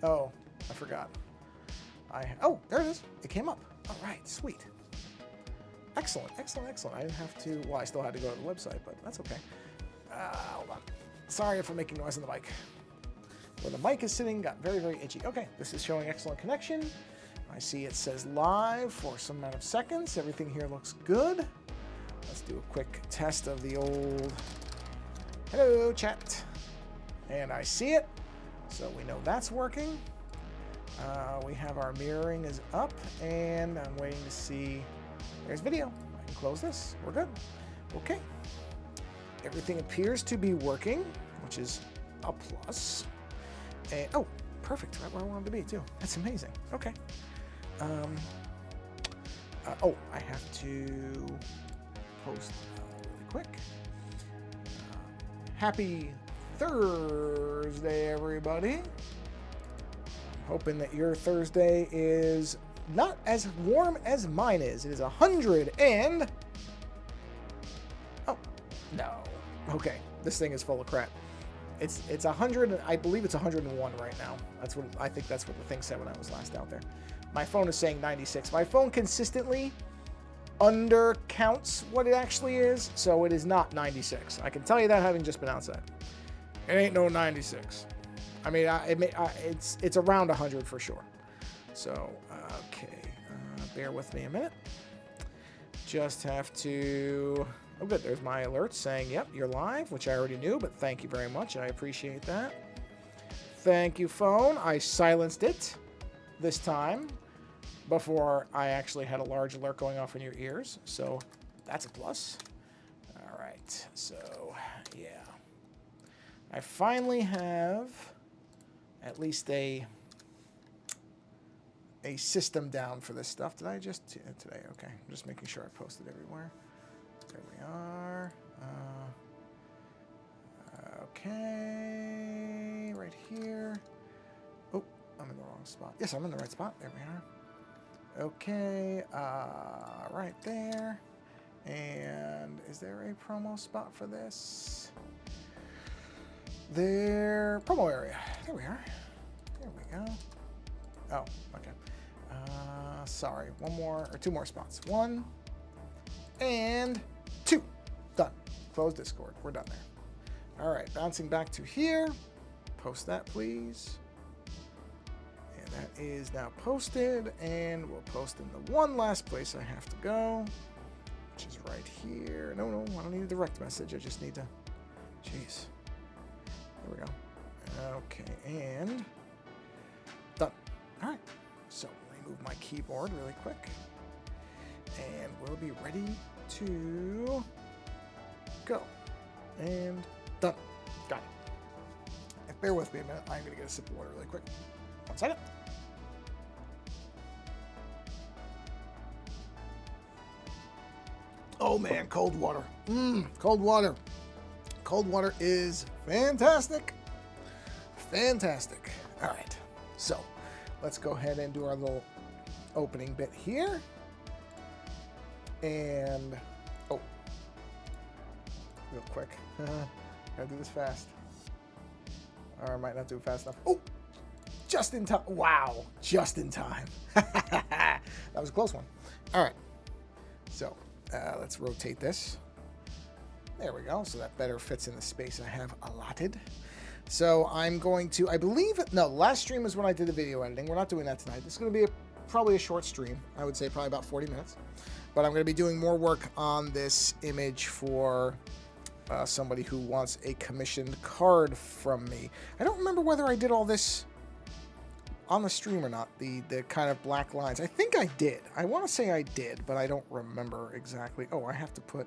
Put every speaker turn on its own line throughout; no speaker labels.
Oh, I forgot. Oh, there it is. It came up. All right, sweet. Excellent, excellent, excellent. I didn't have to. Well, I still had to go to the website, but that's okay. Hold on. Sorry if I'm making noise on the mic. Where the mic is sitting got very, very itchy. Okay, this is showing excellent connection. I see it says live for some amount of seconds. Everything here looks good. Let's do a quick test of the old hello chat. And I see it. So we know that's working. We have our mirroring is up, and I'm waiting to see. There's video. I can close this. We're good. Okay. Everything appears to be working, which is a plus. And, oh, perfect. Right where I wanted to be, too. That's amazing. Okay. Oh, I have to post really quick. Happy Thursday, everybody. I'm hoping that your Thursday is not as warm as mine is. It is 100 and... Oh, no. Okay, this thing is full of crap. It's 100, I believe it's 101 right now. I think that's what the thing said when I was last out there. My phone is saying 96. My phone consistently undercounts what it actually is, so it is not 96. I can tell you that having just been outside. It ain't no 96. I mean, it's around 100 for sure. So, okay, bear with me a minute. Just have to... Oh, good. There's my alert saying, yep, you're live, which I already knew, but thank you very much. I appreciate that. Thank you, phone. I silenced it this time before I actually had a large alert going off in your ears, so that's a plus. All right, so, yeah. I finally have at least a system down for this stuff. Did I just... Today, okay. I'm just making sure I posted everywhere. There we are. Okay, right here. Oh, I'm in the wrong spot. Yes, I'm in the right spot. There we are. Okay, right there. And is there a promo spot for this? There, promo area. There we are. There we go. Oh, okay. Sorry, one more or two more spots. One and two. Done. Close Discord. We're done there. All right, bouncing back to here. Post that, please. And that is now posted. And we'll post in the one last place I have to go, which is right here. No, I don't need a direct message. I just need to... Jeez. There we go. Okay, and... Done. All right. So let me move my keyboard really quick. And we'll be ready to go. And done. Got it. Bear with me a minute. I'm going to get a sip of water really quick. 1 second. Oh man, cold water. Cold water. Cold water is fantastic. Fantastic. All right. So let's go ahead and do our little opening bit here. And, oh, real quick. Gotta do this fast. Or I might not do it fast enough. Oh, just in time. Wow, just in time. That was a close one. All right. So let's rotate this. There we go. So that better fits in the space I have allotted. So I'm going to, I believe, no, last stream is when I did the video editing. We're not doing that tonight. This is going to be probably a short stream. I would say probably about 40 minutes. But I'm going to be doing more work on this image for somebody who wants a commissioned card from me. I don't remember whether I did all this on the stream or not, the kind of black lines. I think I did. I want to say I did, but I don't remember exactly. Oh, I have to put...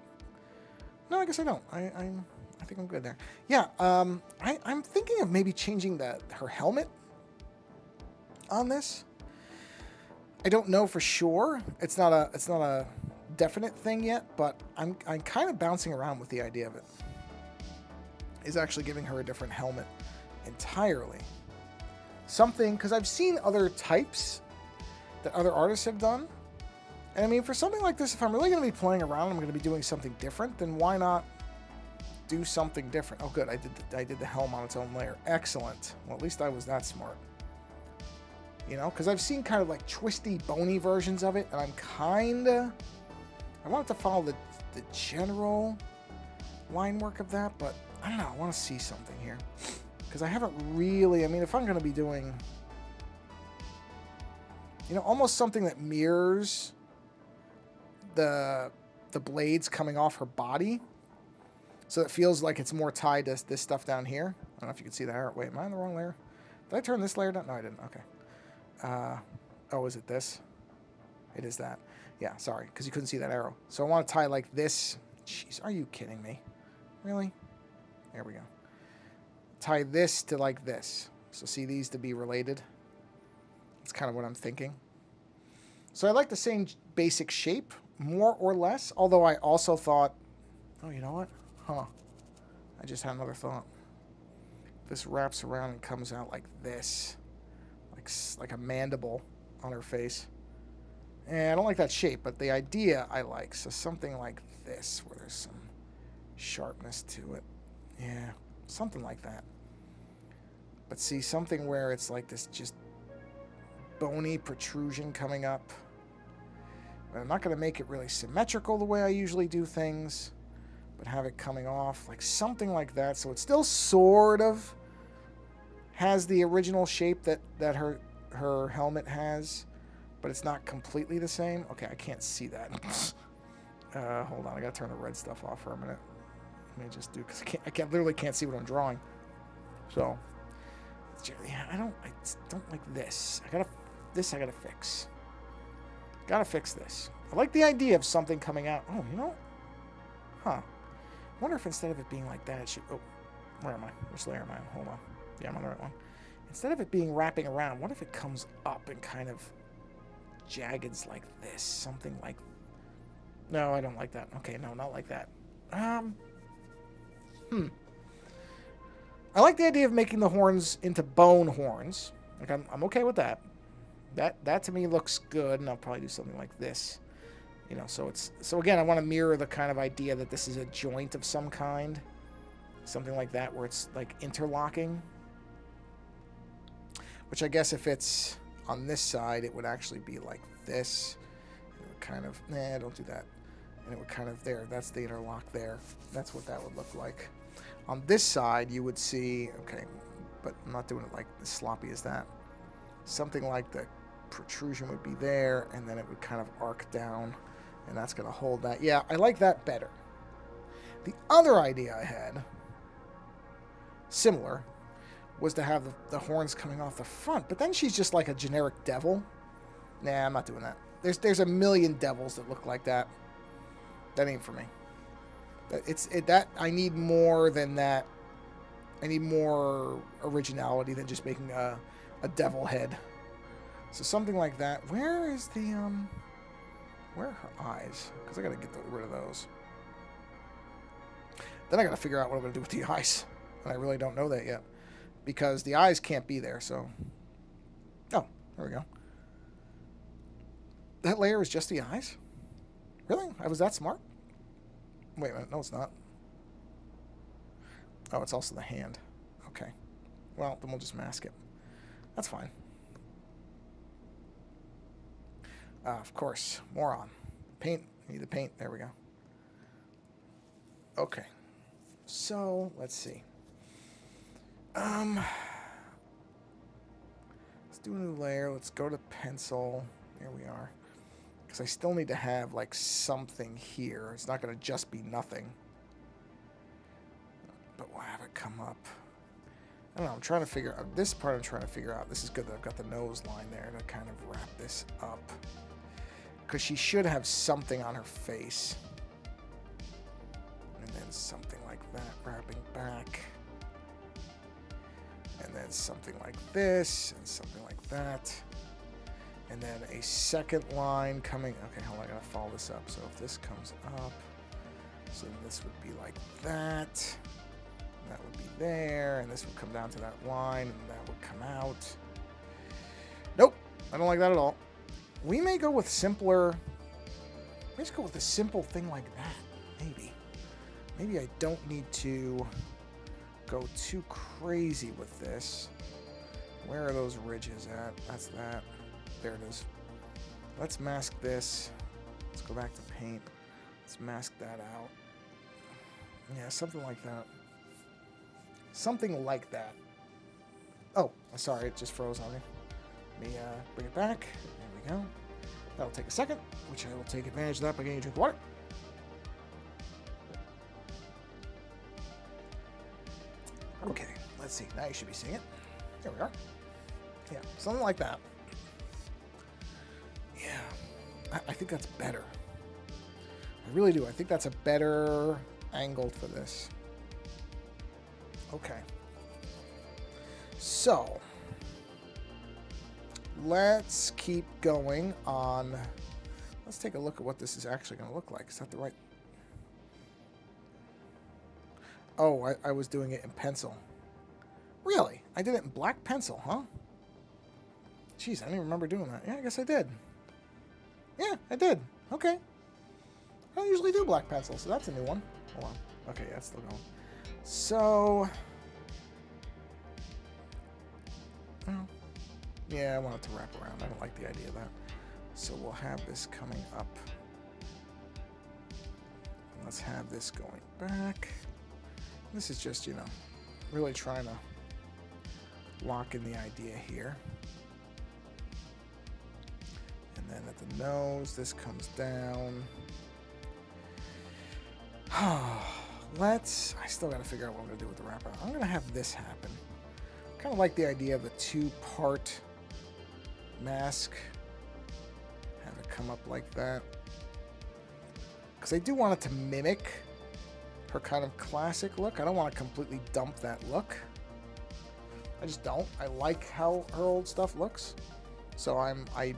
No, I guess I don't. I think I'm good there. Yeah, I'm thinking of maybe changing her helmet on this. I don't know for sure. It's not a definite thing yet, but I'm kind of bouncing around with the idea of it. Is actually giving her a different helmet entirely. Something, because I've seen other types that other artists have done. And I mean, for something like this, if I'm really going to be playing around, I'm going to be doing something different, then why not do something different. Oh, good. I did the helm on its own layer. Excellent. Well, at least I was that smart. You know, because I've seen kind of like twisty, bony versions of it, and I'm kind of... I want it to follow the general line work of that, but I don't know. I want to see something here. Because I haven't really... I mean, if I'm going to be doing... You know, almost something that mirrors the blades coming off her body. So it feels like it's more tied to this stuff down here. I don't know if you can see the arrow. Wait, am I on the wrong layer? Did I turn this layer down? No, I didn't. Okay. Oh, is it this? It is that. Yeah, sorry, because you couldn't see that arrow. So I want to tie like this. Jeez, are you kidding me? Really? There we go. Tie this to like this. So see these to be related. That's kind of what I'm thinking. So I like the same basic shape, more or less. Although I also thought, oh, you know what? Huh. I just had another thought. This wraps around and comes out like this. Like a mandible on her face. And I don't like that shape, but the idea I like. So something like this, where there's some sharpness to it. Yeah, something like that. But see, something where it's like this just bony protrusion coming up. But I'm not going to make it really symmetrical the way I usually do things, but have it coming off, like something like that. So it still sort of has the original shape that her helmet has, but it's not completely the same. Okay, I can't see that. Hold on, I gotta turn the red stuff off for a minute. Let me just do, because I literally can't see what I'm drawing. So, yeah, I don't like this. I gotta fix. Gotta fix this. I like the idea of something coming out. Oh, you know, huh? I wonder if instead of it being like that, it should. Oh, where am I? Which layer am I on? Hold on. Yeah, I'm on the right one. Instead of it being wrapping around, what if it comes up and kind of jaggeds like this? Something like... No, I don't like that. Okay, no, not like that. I like the idea of making the horns into bone horns. Like, I'm okay with that. That to me looks good, and I'll probably do something like this. You know, so again, I want to mirror the kind of idea that this is a joint of some kind. Something like that, where it's like interlocking. Which I guess if it's on this side, it would actually be like this. It would kind of, nah, don't do that. And it would kind of there. That's the interlock there. That's what that would look like. On this side, you would see, okay, but I'm not doing it like as sloppy as that. Something like the protrusion would be there, and then it would kind of arc down, and that's going to hold that. Yeah, I like that better. The other idea I had, similar, was to have the horns coming off the front, but then she's just like a generic devil. Nah, I'm not doing that. There's a million devils that look like that. That ain't for me. That I need more than that. I need more originality than just making a devil head. So something like that. Where is the where are her eyes? Because I gotta get rid of those. Then I gotta figure out what I'm gonna do with the eyes, and I really don't know that yet. Because the eyes can't be there, so... Oh, there we go. That layer is just the eyes? Really? I was that smart? Wait a minute, no it's not. Oh, it's also the hand. Okay. Well, then we'll just mask it. That's fine. Of course, moron. Paint, I need the paint, there we go. Okay. So, let's see. Let's do a new layer. Let's go to pencil. There we are. Because I still need to have, like, something here. It's not going to just be nothing. But we'll have it come up. I don't know. I'm trying to figure out... This part I'm trying to figure out. This is good that I've got the nose line there to kind of wrap this up. Because she should have something on her face. And then something like that wrapping back. And then something like this, and something like that. And then a second line coming... Okay, hold on, I gotta follow this up. So if this comes up, so then this would be like that. And that would be there, and this would come down to that line, and that would come out. Nope, I don't like that at all. We may go with simpler... Let's go with a simple thing like that, maybe. Maybe I don't need to go too crazy with this. Where are those ridges at? That's that. There it is. Let's mask this. Let's go back to paint. Let's mask that out. Yeah, something like that. Something like that. Oh, sorry, it just froze on me. Let me bring it back. There we go. That'll take a second, which I will take advantage of that by getting a drink of water. Okay, let's see. Now you should be seeing it. There we are. Yeah, something like that. Yeah, I think that's better. I really do. I think that's a better angle for this. Okay. So, let's keep going on. Let's take a look at what this is actually going to look like. Is that the right? Oh, I was doing it in pencil. Really? I did it in black pencil, huh? Jeez, I don't even remember doing that. Yeah, I guess I did. Yeah, I did. Okay. I don't usually do black pencil, so that's a new one. Hold on. Okay, yeah, it's still going. So... oh. Yeah, I want it to wrap around. I don't like the idea of that. So we'll have this coming up. Let's have this going back. This is just, you know, really trying to lock in the idea here. And then at the nose, this comes down. I still got to figure out what I'm going to do with the wrapper. I'm going to have this happen. Kind of like the idea of a two-part mask. Have it come up like that. Because I do want it to mimic her kind of classic look. I don't want to completely dump that look. I just don't. I like how her old stuff looks. So I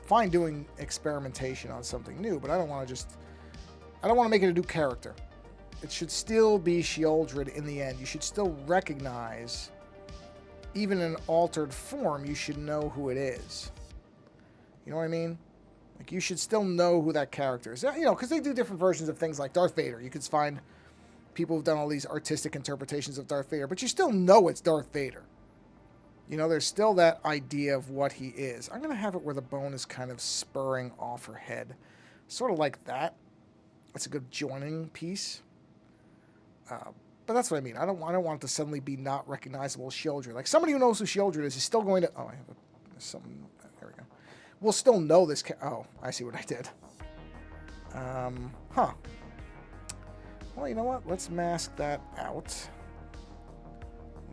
fine doing experimentation on something new, but I don't want to make it a new character. It should still be Sheoldred in the end. You should still recognize, even in an altered form, you should know who it is. You know what I mean? Like, you should still know who that character is. You know, because they do different versions of things like Darth Vader. You could find people who've done all these artistic interpretations of Darth Vader, but you still know it's Darth Vader. You know, there's still that idea of what he is. I'm going to have it where the bone is kind of spurring off her head. Sort of like that. It's a good joining piece. But that's what I mean. I don't want it to suddenly be not recognizable as Sheoldred. Like, somebody who knows who Sheoldred is still going to... oh, I have something... there we go. We'll still know this... oh, I see what I did. Huh. Well, you know what? Let's mask that out.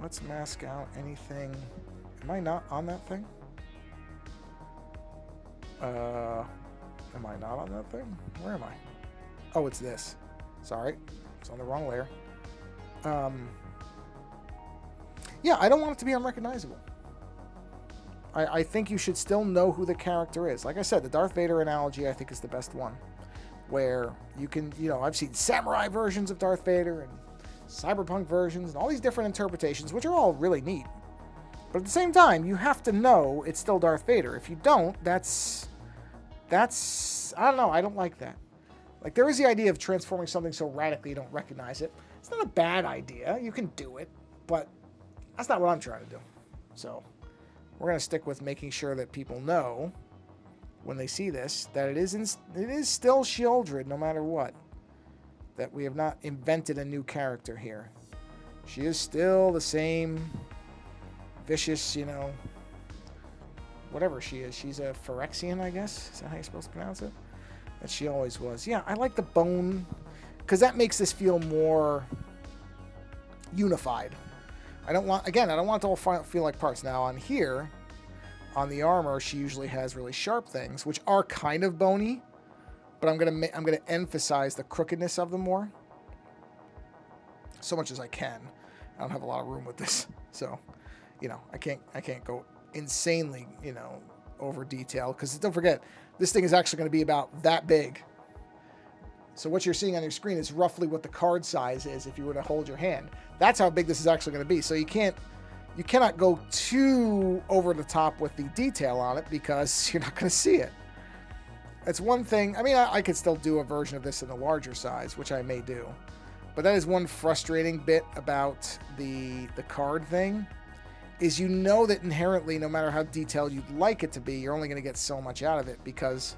Let's mask out anything... am I not on that thing? Am I not on that thing? Where am I? Oh, it's this. Sorry. It's on the wrong layer. Yeah, I don't want it to be unrecognizable. I think you should still know who the character is. Like I said, the Darth Vader analogy, I think, is the best one. Where you can, you know, I've seen samurai versions of Darth Vader and cyberpunk versions and all these different interpretations, which are all really neat. But at the same time, you have to know it's still Darth Vader. If you don't, that's I don't know, I don't like that. Like, there is the idea of transforming something so radically you don't recognize it. It's not a bad idea. You can do it, but that's not what I'm trying to do. So we're going to stick with making sure that people know when they see this that it is still Sheoldred no matter what. That we have not invented a new character here. She is still the same vicious, you know, whatever she is. She's a Phyrexian, I guess. Is that how you're supposed to pronounce it? That she always was. Yeah, I like the bone, because that makes this feel more unified. I don't want it to all feel like parts. Now, on here, on the armor, she usually has really sharp things, which are kind of bony, but I'm gonna emphasize the crookedness of them more, so much as I can. I don't have a lot of room with this, so, you know, I can't go insanely, you know, over detail, because don't forget, this thing is actually going to be about that big. So what you're seeing on your screen is roughly what the card size is if you were to hold your hand. That's how big this is actually going to be. So you cannot go too over the top with the detail on it, because you're not going to see it. It's one thing. I mean, I could still do a version of this in a larger size, which I may do. But that is one frustrating bit about the card thing, is you know that inherently, no matter how detailed you'd like it to be, you're only going to get so much out of it because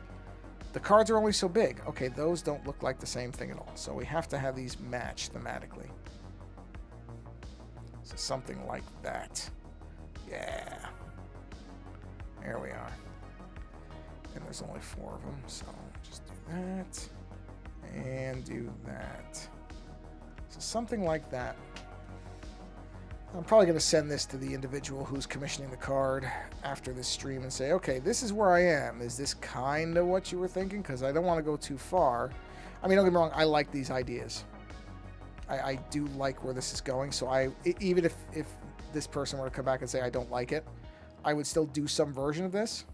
the cards are only so big. Okay, those don't look like the same thing at all. So we have to have these match thematically. So something like that. Yeah. There we are. And there's only 4 of them, so just do that. And do that. So something like that. I'm probably going to send this to the individual who's commissioning the card after this stream and say, okay, this is where I am. Is this kind of what you were thinking? Because I don't want to go too far. I mean, don't get me wrong, I like these ideas. I do like where this is going. So even if this person were to come back and say I don't like it, I would still do some version of this.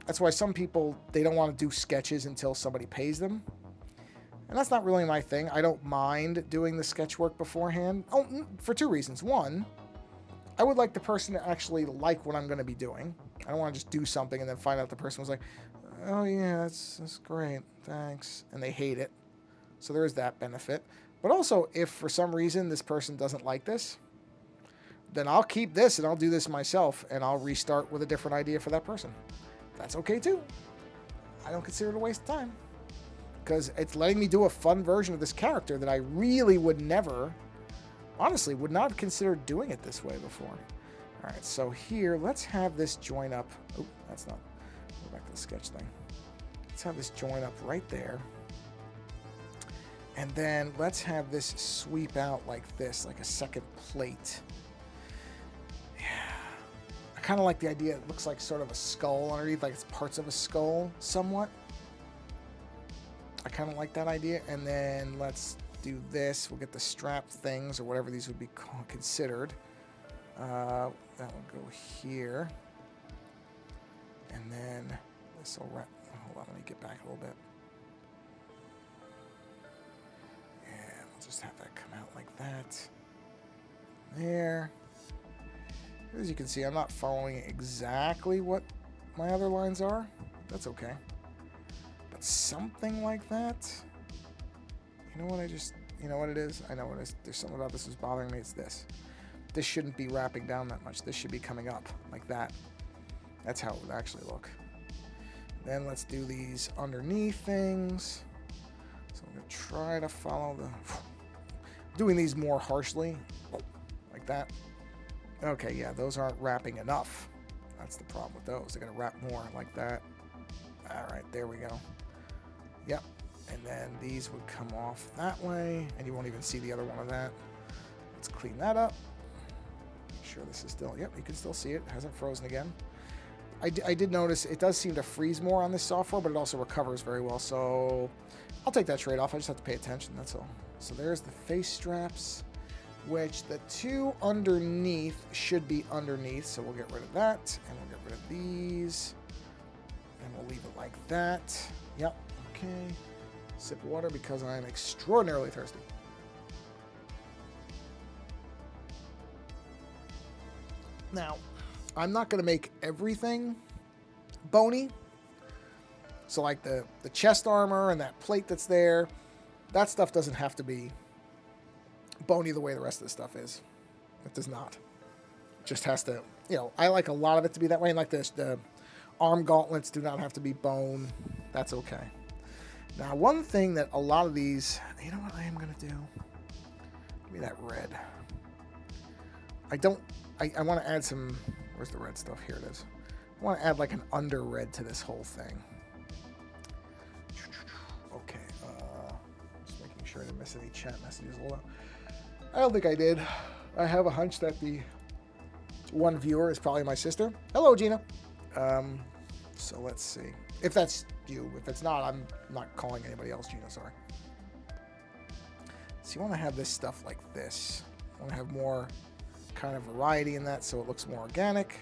That's why some people, they don't want to do sketches until somebody pays them. And that's not really my thing. I don't mind doing the sketch work beforehand. Oh, for 2 reasons. One, I would like the person to actually like what I'm going to be doing. I don't want to just do something and then find out the person was like, oh yeah, that's great, thanks. And they hate it. So there's that benefit. But also, if for some reason this person doesn't like this, then I'll keep this and I'll do this myself and I'll restart with a different idea for that person. That's okay too. I don't consider it a waste of time, because it's letting me do a fun version of this character that I really would never, honestly, would not have considered doing it this way before. All right, so here, let's have this join up. Oh, that's not. Go back to the sketch thing. Let's have this join up right there. And then let's have this sweep out like this, like a second plate. Yeah. I kind of like the idea. It looks like sort of a skull underneath, like it's parts of a skull somewhat. I kind of like that idea. And then let's do this. We'll get the strap things or whatever these would be considered. That will go here. And then this will wrap. Hold on, let me get back a little bit. Yeah, we'll just have that come out like that. There. As you can see, I'm not following exactly what my other lines are. That's okay. But something like that. You know what you know what it is? I know what it is. There's something about this that's bothering me. It's this. This shouldn't be wrapping down that much. This should be coming up like that. That's how it would actually look. Then let's do these underneath things. So I'm going to try to follow the... Doing these more harshly. Like that. Okay, yeah, those aren't wrapping enough. That's the problem with those. They're going to wrap more like that. All right, there we go. Yep. And then these would come off that way. And you won't even see the other one of that. Let's clean that up. Make sure this is still... Yep, you can still see it. It hasn't frozen again. I did notice it does seem to freeze more on this software, but it also recovers very well. So I'll take that trade-off. I just have to pay attention, that's all. So there's the face straps, which the 2 underneath should be underneath. So we'll get rid of that, and we'll get rid of these. And we'll leave it like that. Yep, okay. Sip of water because I am extraordinarily thirsty. Now, I'm not going to make everything bony. So like the chest armor and that plate that's there, that stuff doesn't have to be bony the way the rest of the stuff is. It does not. It just has to, you know, I like a lot of it to be that way. And like this, the arm gauntlets do not have to be bone. That's okay. Now, one thing that a lot of these, you know what I am going to do? Give me that red. I want to add some... Where's the red stuff? Here it is. I want to add like an under red to this whole thing. Okay. Just making sure I didn't miss any chat messages. Hold on. I don't think I did. I have a hunch that the one viewer is probably my sister. Hello, Gina. So let's see. If that's you. If it's not, I'm not calling anybody else Gina. Sorry. So you want to have this stuff like this. I want to have more kind of variety in that so it looks more organic.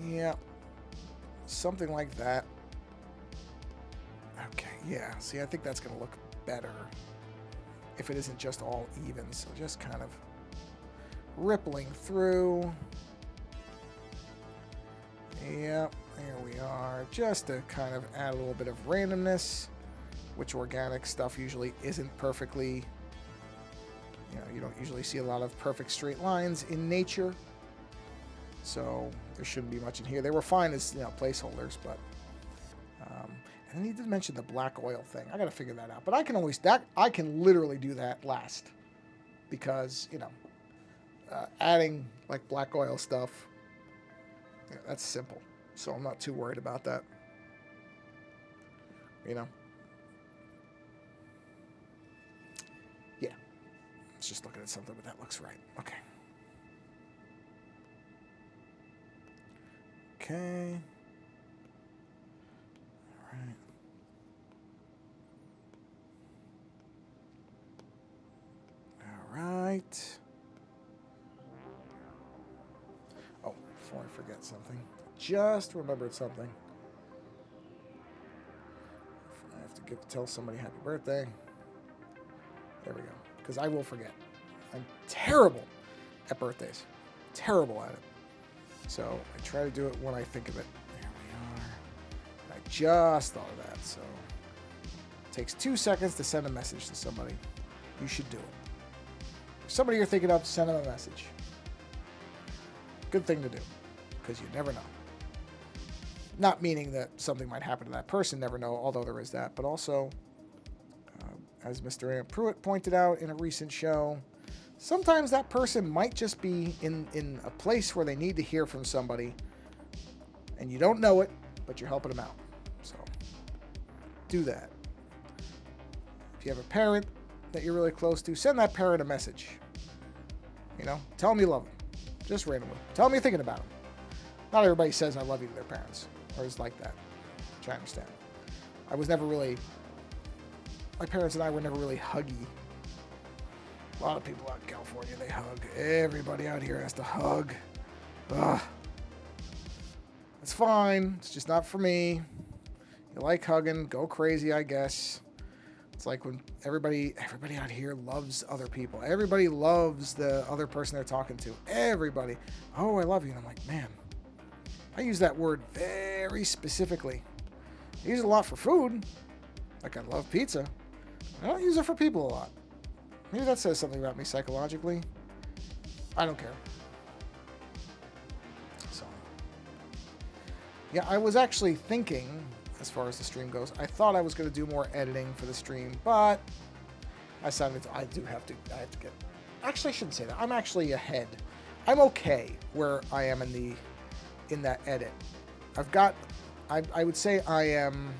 Yeah, something like that. Okay, yeah, see, I think that's going to look better if it isn't just all even. So just kind of rippling through. Yep, there we are. Just to kind of add a little bit of randomness, which organic stuff usually isn't perfectly, you don't usually see a lot of perfect straight lines in nature. So there shouldn't be much in here. They were fine as, placeholders, but... and I need to mention the black oil thing. I got to figure that out. But I can literally do that last. Because, adding, like, black oil stuff, that's simple. So I'm not too worried about that. Yeah. Let's just looking at something, but that looks right. Okay. Okay. All right. All right. Oh, before I forget something, just remembered something. I have to tell somebody happy birthday. There we go. Because I will forget. I'm terrible at birthdays. Terrible at it. So I try to do it when I think of it. There we are. And I just thought of that. So it takes 2 seconds to send a message to somebody. You should do it. If somebody you're thinking of, send them a message. Good thing to do. Because you never know. Not meaning that something might happen to that person, never know, although there is that. But also, as Mr. Aaron Pruitt pointed out in a recent show, sometimes that person might just be in a place where they need to hear from somebody, and you don't know it, but you're helping them out. So, do that. If you have a parent that you're really close to, send that parent a message. Tell them you love them. Just randomly. Tell them you're thinking about them. Not everybody says I love you to their parents, or is like that, which I understand. My parents and I were never really huggy. A lot of people out in California, they hug. Everybody out here has to hug. Ugh. It's fine. It's just not for me. You like hugging, go crazy, I guess. It's like when everybody out here loves other people. Everybody loves the other person they're talking to. Everybody. Oh, I love you. And I'm like, man, I use that word very specifically. I use it a lot for food. Like I love pizza. I don't use it for people a lot. Maybe that says something about me psychologically. I don't care. So, yeah, I was actually thinking, as far as the stream goes, I thought I was going to do more editing for the stream, but I decided I have to get... Actually, I shouldn't say that. I'm actually ahead. I'm okay where I am in that edit. I would say I am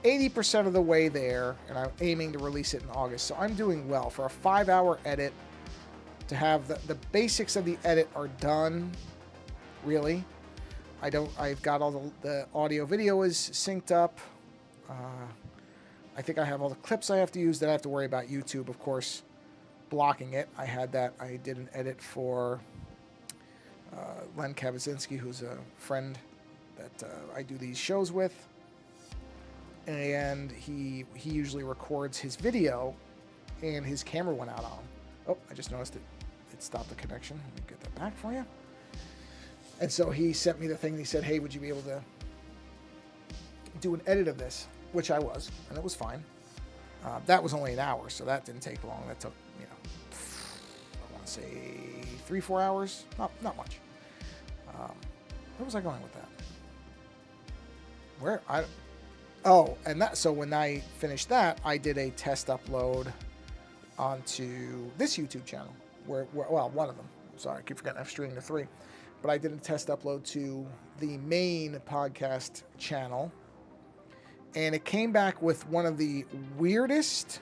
80% of the way there, and I'm aiming to release it in August. So I'm doing well. For a 5-hour edit, to have the basics of the edit are done, really. I've got all the audio video is synced up. I think I have all the clips I have to use. That I have to worry about YouTube, of course, blocking it. I did an edit for Len Kabaczynski, who's a friend that I do these shows with. And he usually records his video, and his camera went out on him. Oh, I just noticed it stopped the connection. Let me get that back for you. And so he sent me the thing, and he said, hey, would you be able to do an edit of this? Which I was, and it was fine. That was only an hour, so that didn't take long. That took, I want to say 3-4 hours. Not much. Where was I going with that? So when I finished that, I did a test upload onto this YouTube channel, one of them. Sorry, I keep forgetting I've streamed to 3. But I did a test upload to the main podcast channel, and it came back with one of the weirdest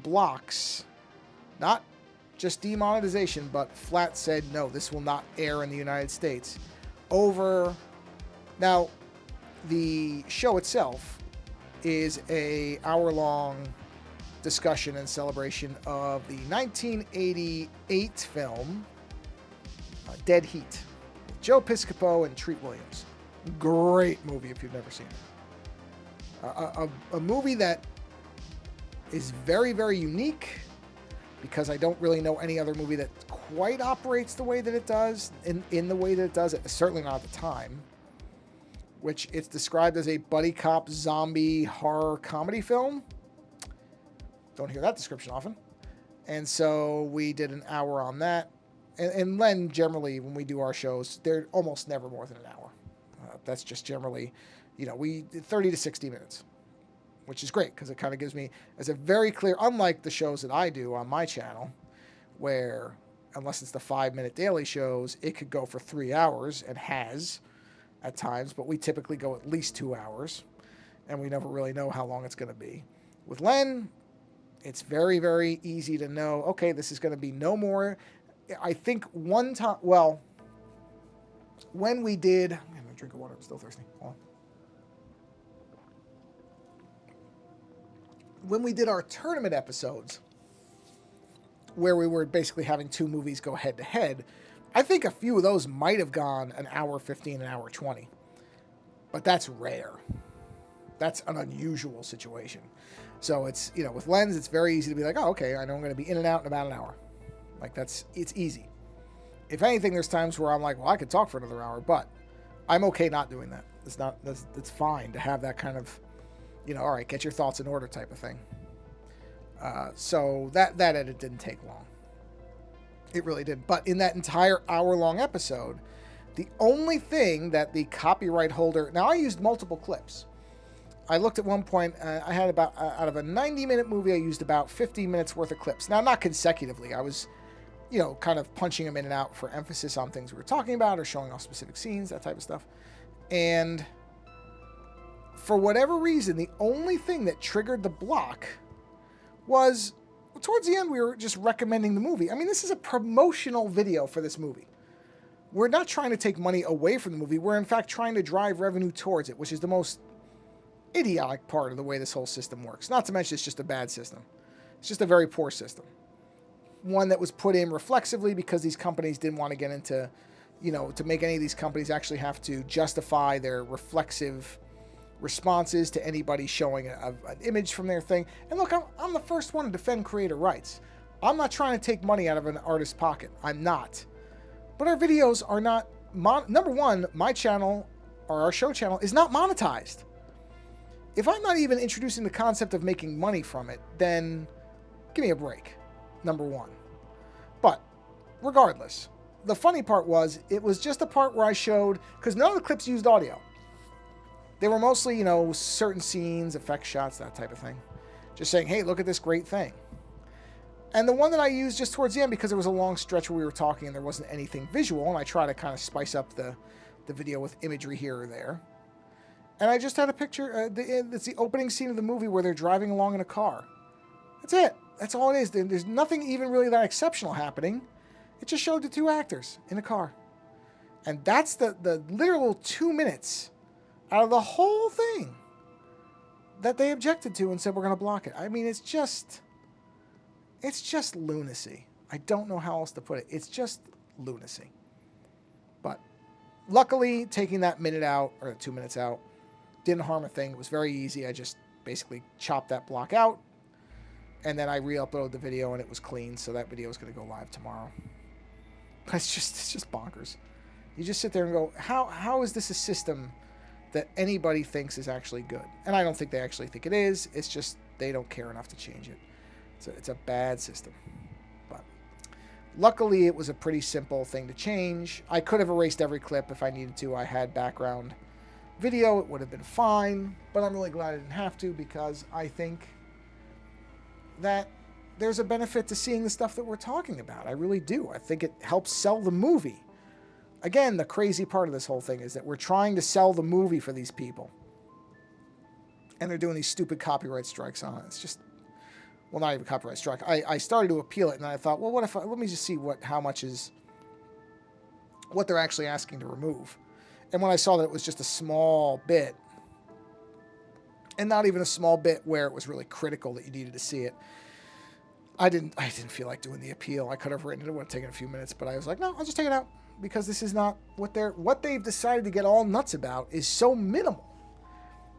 blocks, not just demonetization, but flat said, no, this will not air in the United States. Now, the show itself is a hour-long discussion and celebration of the 1988 film Dead Heat with Joe Piscopo and Treat Williams. Great movie if you've never seen it. A movie that is very, very unique because I don't really know any other movie that quite operates the way that it does, in the way that it does, certainly not at the time, which it's described as a buddy cop zombie horror comedy film. Don't hear that description often. And so we did an hour on that. And Len, generally, when we do our shows, they're almost never more than an hour. That's just generally, we 30 to 60 minutes, which is great because it kind of gives me as a very clear, unlike the shows that I do on my channel, where unless it's the 5-minute daily shows, it could go for 3 hours and has at times, but we typically go at least 2 hours and we never really know how long it's going to be. With Len, it's very, very easy to know, okay, this is going to be no more. I think one time, well, when we did, I'm going to drink of water, I'm still thirsty. Hold on. When we did our tournament episodes, where we were basically having 2 movies go head to head, I think a few of those might have gone an hour 15, an hour 20. But that's rare. That's an unusual situation. So it's, with Lens, it's very easy to be like, oh, okay, I know I'm going to be in and out in about an hour. Like it's easy. If anything, there's times where I'm like, well, I could talk for another hour, but I'm okay not doing that. It's fine to have that kind of, all right, get your thoughts in order type of thing. So that edit didn't take long. It really did. But in that entire hour-long episode, the only thing that the copyright holder... Now, I used multiple clips. I looked at one point, I had about, out of a 90-minute movie, I used about 50 minutes worth of clips. Now, not consecutively. I was, kind of punching them in and out for emphasis on things we were talking about or showing off specific scenes, that type of stuff. And for whatever reason, the only thing that triggered the block was, towards the end, we were just recommending the movie. I mean, this is a promotional video for this movie. We're not trying to take money away from the movie. We're, in fact, trying to drive revenue towards it, which is the most idiotic part of the way this whole system works. Not to mention it's just a bad system. It's just a very poor system. One that was put in reflexively because these companies didn't want to get into, to make any of these companies actually have to justify their reflexive responses to anybody showing an image from their thing. And look, I'm the first one to defend creator rights. I'm not trying to take money out of an artist's pocket. I'm not. But our videos are not, number one, my channel, or our show channel, is not monetized. If I'm not even introducing the concept of making money from it, then give me a break, number one. But regardless, the funny part was, it was just the part where I showed, because none of the clips used audio. They were mostly, certain scenes, effect shots, that type of thing. Just saying, hey, look at this great thing. And the one that I used just towards the end, because there was a long stretch where we were talking and there wasn't anything visual, and I try to kind of spice up the video with imagery here or there. And I just had a picture, it's the opening scene of the movie where they're driving along in a car. That's it. That's all it is. There's nothing even really that exceptional happening. It just showed the 2 actors in a car. And that's the literal 2 minutes out of the whole thing that they objected to and said, we're going to block it. I mean, it's just lunacy. I don't know how else to put it. It's just lunacy. But luckily, taking that minute out, or 2 minutes out, didn't harm a thing. It was very easy. I just basically chopped that block out, and then I re-uploaded the video, and it was clean, so that video is going to go live tomorrow. It's just bonkers. You just sit there and go, how is this a system that anybody thinks is actually good? And I don't think they actually think it is. It's just they don't care enough to change it. It's a bad system. But luckily, it was a pretty simple thing to change. I could have erased every clip if I needed to. I had background video. It would have been fine. But I'm really glad I didn't have to, because I think that there's a benefit to seeing the stuff that we're talking about. I really do. I think it helps sell the movie. Again, the crazy part of this whole thing is that we're trying to sell the movie for these people. And they're doing these stupid copyright strikes on it. It's just, well, not even copyright strike. I started to appeal it, and I thought, well, what if let me just see what they're actually asking to remove. And when I saw that it was just a small bit, and not even a small bit where it was really critical that you needed to see it, I didn't feel like doing the appeal. I could have written it. It would have taken a few minutes, but I was like, no, I'll just take it out, because this is not what they've decided to get all nuts about is so minimal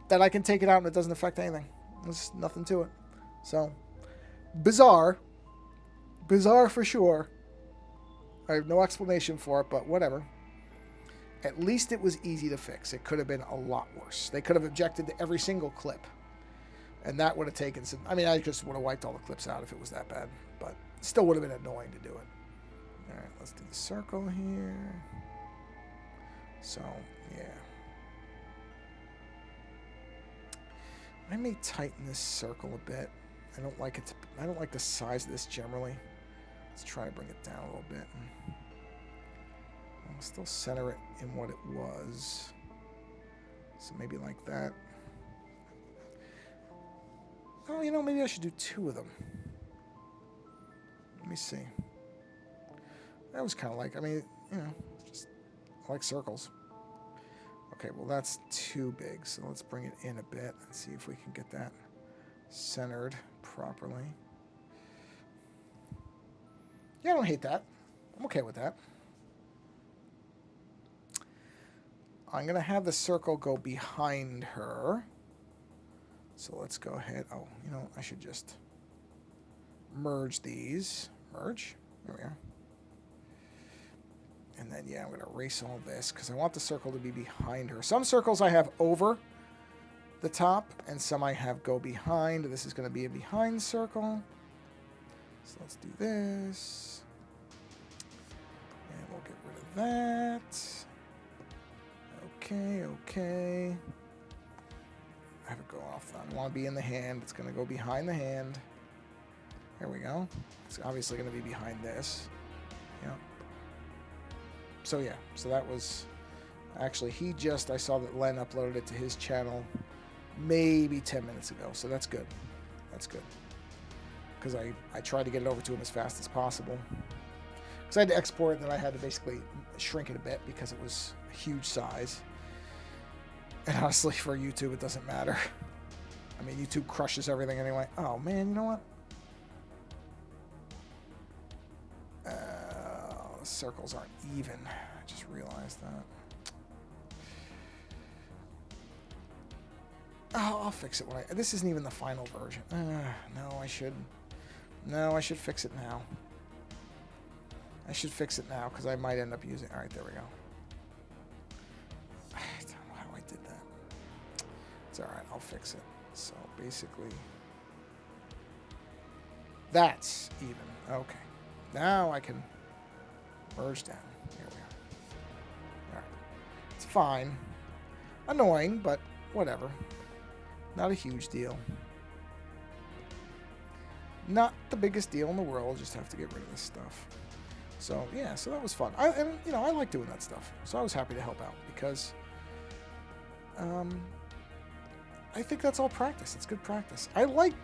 that I can take it out and it doesn't affect anything. There's nothing to it. So bizarre, Bizarre for sure. I have no explanation for it, but whatever. At least it was easy to fix. It could have been a lot worse. They could have objected to every single clip. And that would have taken some... I mean, I just would have wiped all the clips out if it was that bad. But it still would have been annoying to do it. All right, let's do the circle here. So, yeah. I may tighten this circle a bit. I don't like it. I don't like the size of this generally. Let's try to bring it down a little bit. I'll still center it in what it was. So maybe like that. Oh, you know, maybe I should do 2 of them. Let me see. That was kind of like, I mean, you know, just I like circles. Okay, well, that's too big, so let's bring it in a bit and see if we can get that centered properly. Yeah, I don't hate that. I'm okay with that. I'm going to have the circle go behind her. So let's go ahead. Oh, you know, I should just merge these. Merge. There we are. And then, yeah, I'm going to erase all this because I want the circle to be behind her. Some circles I have over the top, and some I have go behind. This is going to be a behind circle. So let's do this. And we'll get rid of that. Okay, okay. I have it go off. I don't want to be in the hand. It's going to go behind the hand. There we go. It's obviously going to be behind this. Yeah. So yeah, so that was actually I saw that Len uploaded it to his channel maybe 10 minutes ago. So that's good. That's good. Because I tried to get it over to him as fast as possible. Because I had to export it, and then I had to basically shrink it a bit because it was a huge size. And honestly, for YouTube, it doesn't matter. I mean, YouTube crushes everything anyway. Oh, man, you know what? The circles aren't even. I just realized that. Oh, I'll fix it when this isn't even the final version. No, I should fix it now. I should fix it now because I might end up using... All right, there we go. I don't know how I did that. It's all right. I'll fix it. So basically, that's even. Okay. Now I can merge down. Here we are. All right. It's fine. Annoying, but whatever. Not a huge deal. Not the biggest deal in the world. Just have to get rid of this stuff. So yeah, so that was fun. And you know, I like doing that stuff. So I was happy to help out because I think that's all practice. It's good practice. I like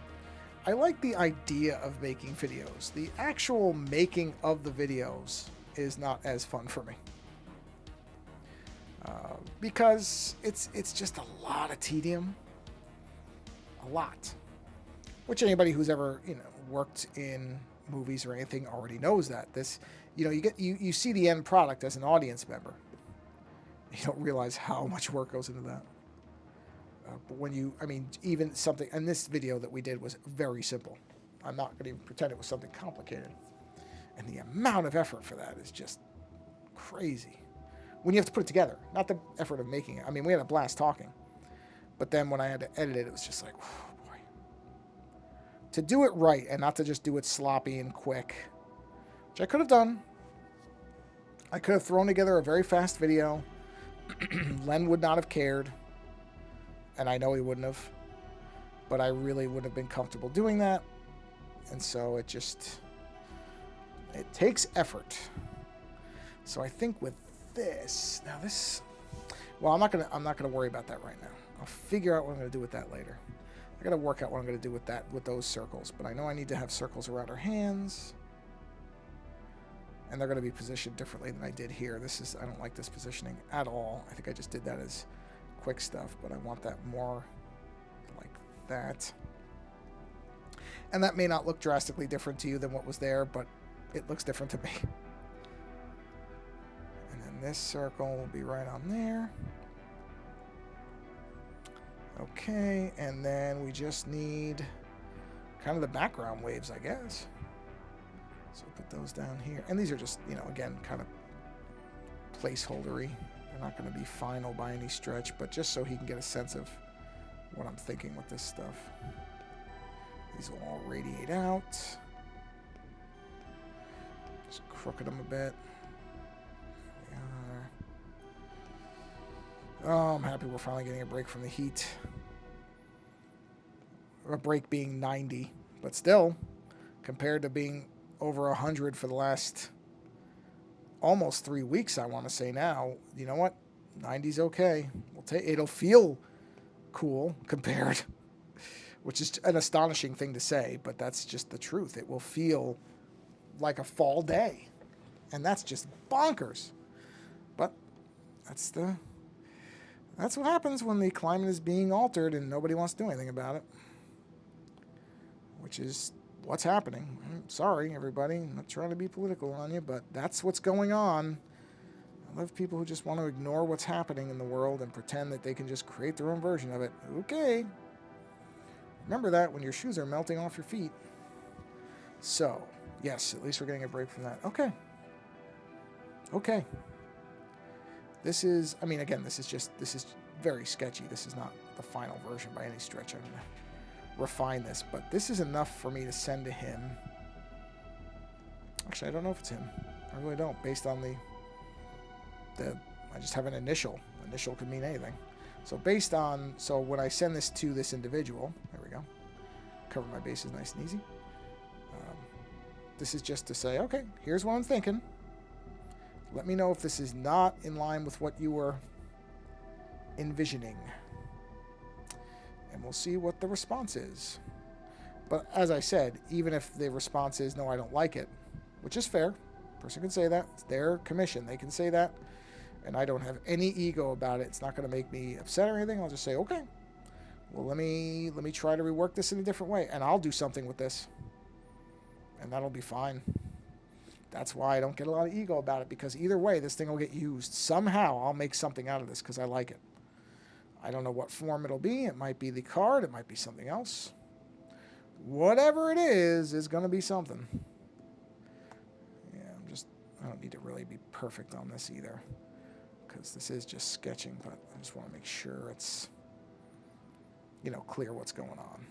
the idea of making videos. The actual making of the videos is not as fun for me. Because it's just a lot of tedium. A lot. Which anybody who's ever, you know, worked in movies or anything already knows that. This, you know, you see the end product as an audience member. You don't realize how much work goes into that. But when you, I mean, even something, and this video that we did was very simple. I'm not going to even pretend it was something complicated. And the amount of effort for that is just crazy. When you have to put it together, not the effort of making it. I mean, we had a blast talking. But then when I had to edit it, it was just like, whew, boy. To do it right and not to just do it sloppy and quick, which I could have done. I could have thrown together a very fast video. Len would not have cared. And I know he wouldn't have. But I really would have been comfortable doing that. And so it takes effort. So I think with this, now this, well, I'm not gonna worry about that right now. I'll figure out what I'm gonna do with that later. I gotta work out what I'm gonna do with those circles. But I know I need to have circles around her hands. And they're gonna be positioned differently than I did here. I don't like this positioning at all. I think I just did that as quick stuff, but I want that more like that. And that may not look drastically different to you than what was there, but it looks different to me. And then this circle will be right on there. Okay, and then we just need kind of the background waves, I guess. So put those down here. And these are just, you know, again, kind of placeholdery. They're not going to be final by any stretch, but just so he can get a sense of what I'm thinking with this stuff. These will all radiate out. Just crooked them a bit. There we are. Oh, I'm happy we're finally getting a break from the heat. A break being 90, but still, compared to being over 100 for the last almost 3 weeks, I want to say now, you know what? 90's okay. It'll feel cool compared, which is an astonishing thing to say, but that's just the truth. It will feel like a fall day, and that's just bonkers. But that's what happens when the climate is being altered and nobody wants to do anything about it, which is what's happening. I'm sorry, everybody. I'm not trying to be political on you, but that's what's going on. I love people who just want to ignore what's happening in the world and pretend that they can just create their own version of it. Okay. Remember that when your shoes are melting off your feet. So, yes, at least we're getting a break from that. Okay. Okay. This is, I mean, again, this is very sketchy. This is not the final version by any stretch. I'm going to refine this, but this is enough for me to send to him. Actually, I don't know if it's him. I really don't, based on I just have an initial. Initial could mean anything. So so when I send this to this individual, there we go. Cover my bases nice and easy. This is just to say, okay, here's what I'm thinking. Let me know if this is not in line with what you were envisioning. And we'll see what the response is. But as I said, even if the response is, no, I don't like it, which is fair. Person can say that. It's their commission. They can say that. And I don't have any ego about it. It's not going to make me upset or anything. I'll just say, okay, well, let me try to rework this in a different way. And I'll do something with this. And that'll be fine. That's why I don't get a lot of ego about it, because either way, this thing will get used. Somehow, I'll make something out of this because I like it. I don't know what form it'll be. It might be the card. It might be something else. Whatever it is going to be something. Yeah, I don't need to really be perfect on this either, because this is just sketching, but I just want to make sure it's, clear what's going on.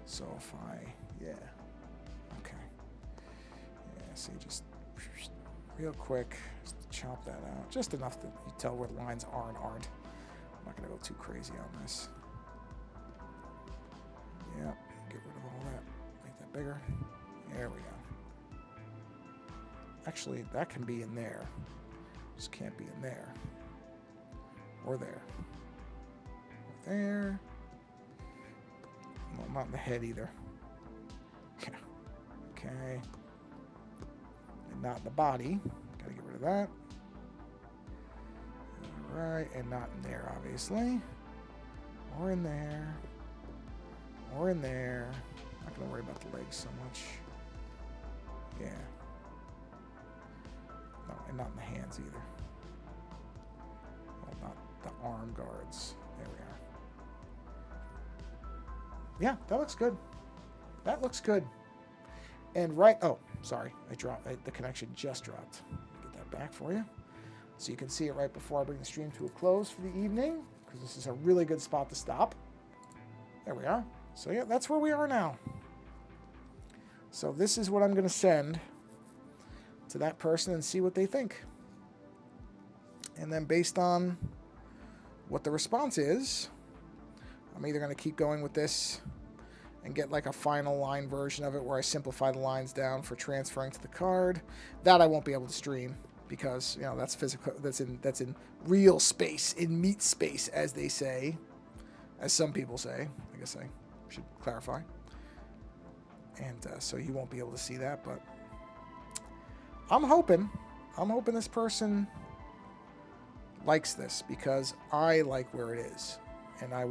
So if yeah. Okay. Yeah, see, just real quick, just chop that out. Just enough that you tell where the lines are and aren't. I'm not going to go too crazy on this. Yeah, get rid of all that. Make that bigger. There we go. Actually, that can be in there. Just can't be in there. Or there. Or there. No, not in the head either. Okay. And not in the body. Gotta get rid of that. Right, and not in there, obviously. Or in there. Or in there. Not gonna worry about the legs so much. Yeah. No, and not in the hands either. Well, not the arm guards. There we are. Yeah, that looks good. That looks good. And oh, sorry, the connection just dropped. Get that back for you. So you can see it right before I bring the stream to a close for the evening, because this is a really good spot to stop. There we are. So yeah, that's where we are now. So this is what I'm going to send to that person and see what they think. And then based on what the response is, I'm either going to keep going with this and get like a final line version of it where I simplify the lines down for transferring to the card. That I won't be able to stream because, that's physical. That's in real space, in meat space, as they say, as some people say. I guess I should clarify. And so you won't be able to see that, but I'm hoping this person likes this, because I like where it is, and I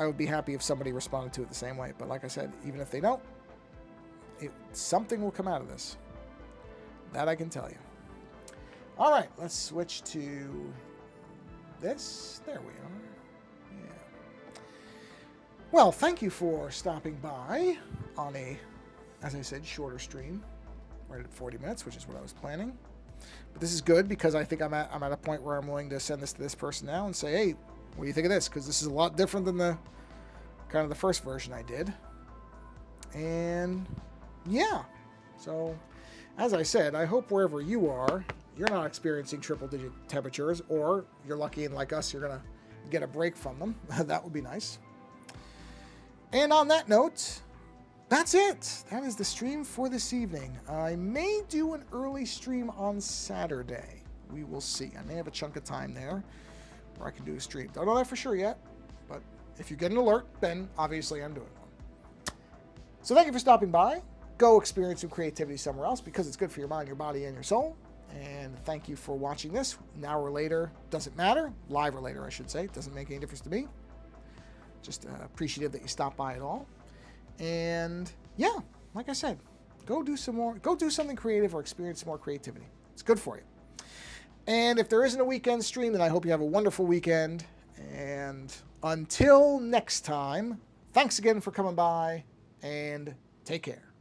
would be happy if somebody responded to it the same way. But like I said, even if they don't, something will come out of this. That I can tell you. All right, let's switch to this. There we are. Yeah. Well, thank you for stopping by on a as I said, shorter stream, right at 40 minutes, which is what I was planning. But this is good because I think I'm at a point where I'm willing to send this to this person now and say, hey, what do you think of this? Because this is a lot different than the kind of the first version I did. And yeah, so as I said, I hope wherever you are, you're not experiencing triple-digit temperatures, or you're lucky and like us, you're going to get a break from them. That would be nice. And on that note, that's it. That is the stream for this evening. I may do an early stream on Saturday. We will see. I may have a chunk of time there where I can do a stream. Don't know that for sure yet, but if you get an alert, then obviously I'm doing one. So thank you for stopping by. Go experience some creativity somewhere else because it's good for your mind, your body, and your soul. And thank you for watching this. An hour later, doesn't matter. Live or later, I should say. Doesn't make any difference to me. Just appreciative that you stopped by at all. And yeah, like I said, go do something creative or experience some more creativity. It's good for you. And if there isn't a weekend stream, then I hope you have a wonderful weekend. And until next time, thanks again for coming by and take care.